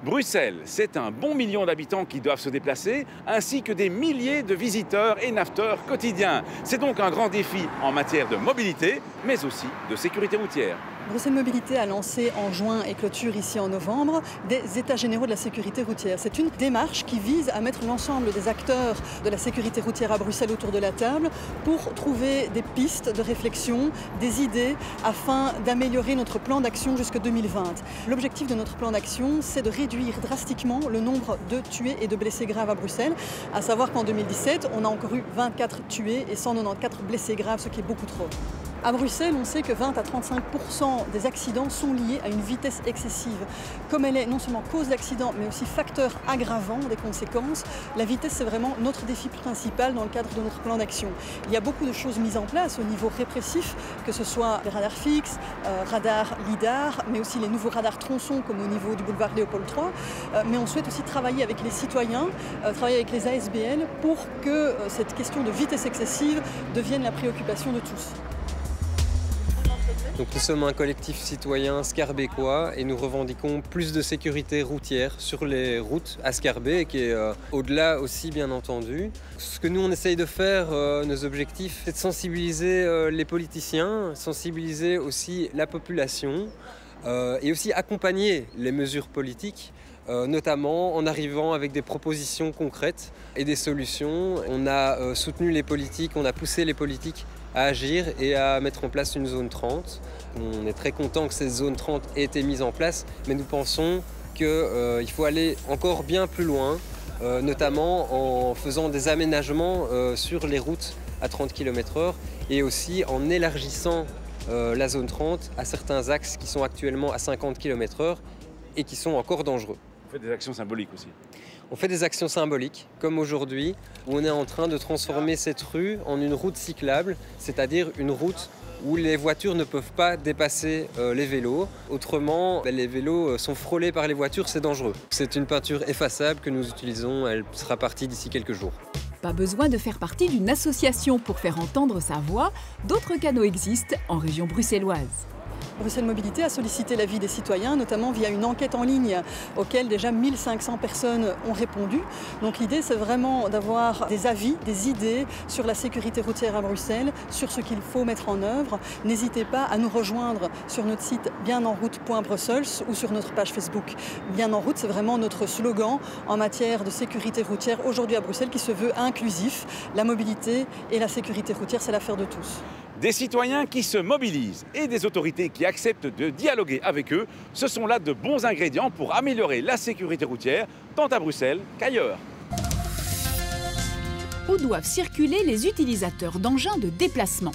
Bruxelles, c'est un bon million d'habitants qui doivent se déplacer, ainsi que des milliers de visiteurs et naveteurs quotidiens. C'est donc un grand défi en matière de mobilité, mais aussi de sécurité routière. Bruxelles Mobilité a lancé en juin et clôture ici en novembre des états généraux de la sécurité routière. C'est une démarche qui vise à mettre l'ensemble des acteurs de la sécurité routière à Bruxelles autour de la table pour trouver des pistes de réflexion, des idées afin d'améliorer notre plan d'action jusqu'en 2020. L'objectif de notre plan d'action, c'est de réduire drastiquement le nombre de tués et de blessés graves à Bruxelles. À savoir qu'en 2017, on a encore eu 24 tués et 194 blessés graves, ce qui est beaucoup trop. À Bruxelles, on sait que 20 à 35% des accidents sont liés à une vitesse excessive. Comme elle est non seulement cause d'accident, mais aussi facteur aggravant des conséquences, la vitesse, c'est vraiment notre défi principal dans le cadre de notre plan d'action. Il y a beaucoup de choses mises en place au niveau répressif, que ce soit les radars fixes, radars lidar, mais aussi les nouveaux radars tronçons, comme au niveau du boulevard Léopold III. Mais on souhaite aussi travailler avec les citoyens, travailler avec les ASBL, pour que cette question de vitesse excessive devienne la préoccupation de tous. Donc nous sommes un collectif citoyen scarbécois et nous revendiquons plus de sécurité routière sur les routes à Scarbeck et au-delà aussi bien entendu. Ce que nous on essaye de faire, nos objectifs, c'est de sensibiliser les politiciens, sensibiliser aussi la population et aussi accompagner les mesures politiques. Notamment en arrivant avec des propositions concrètes et des solutions. On a soutenu les politiques, on a poussé les politiques à agir et à mettre en place une zone 30. On est très content que cette zone 30 ait été mise en place, mais nous pensons qu'il faut aller encore bien plus loin, notamment en faisant des aménagements sur les routes à 30 km/h et aussi en élargissant la zone 30 à certains axes qui sont actuellement à 50 km/h et qui sont encore dangereux. Vous faites des actions symboliques aussi. On fait des actions symboliques, comme aujourd'hui, où on est en train de transformer cette rue en une route cyclable, c'est-à-dire une route où les voitures ne peuvent pas dépasser les vélos. Autrement, les vélos sont frôlés par les voitures, c'est dangereux. C'est une peinture effaçable que nous utilisons, elle sera partie d'ici quelques jours. Pas besoin de faire partie d'une association pour faire entendre sa voix, d'autres canaux existent en région bruxelloise. Bruxelles Mobilité a sollicité l'avis des citoyens, notamment via une enquête en ligne auquel déjà 1500 personnes ont répondu. Donc l'idée, c'est vraiment d'avoir des avis, des idées sur la sécurité routière à Bruxelles, sur ce qu'il faut mettre en œuvre. N'hésitez pas à nous rejoindre sur notre site bienenroute.brussels ou sur notre page Facebook. Bien en route, c'est vraiment notre slogan en matière de sécurité routière aujourd'hui à Bruxelles qui se veut inclusif. La mobilité et la sécurité routière, c'est l'affaire de tous. Des citoyens qui se mobilisent et des autorités qui acceptent de dialoguer avec eux, ce sont là de bons ingrédients pour améliorer la sécurité routière, tant à Bruxelles qu'ailleurs. Où doivent circuler les utilisateurs d'engins de déplacement?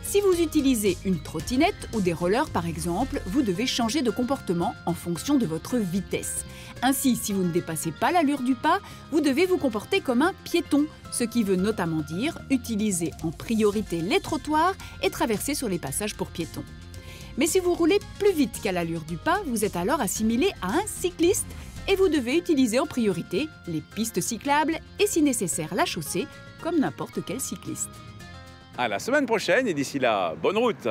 Si vous utilisez une trottinette ou des rollers par exemple, vous devez changer de comportement en fonction de votre vitesse. Ainsi, si vous ne dépassez pas l'allure du pas, vous devez vous comporter comme un piéton, ce qui veut notamment dire utiliser en priorité les trottoirs et traverser sur les passages pour piétons. Mais si vous roulez plus vite qu'à l'allure du pas, vous êtes alors assimilé à un cycliste et vous devez utiliser en priorité les pistes cyclables et si nécessaire la chaussée, comme n'importe quel cycliste. À la semaine prochaine et d'ici là, bonne route!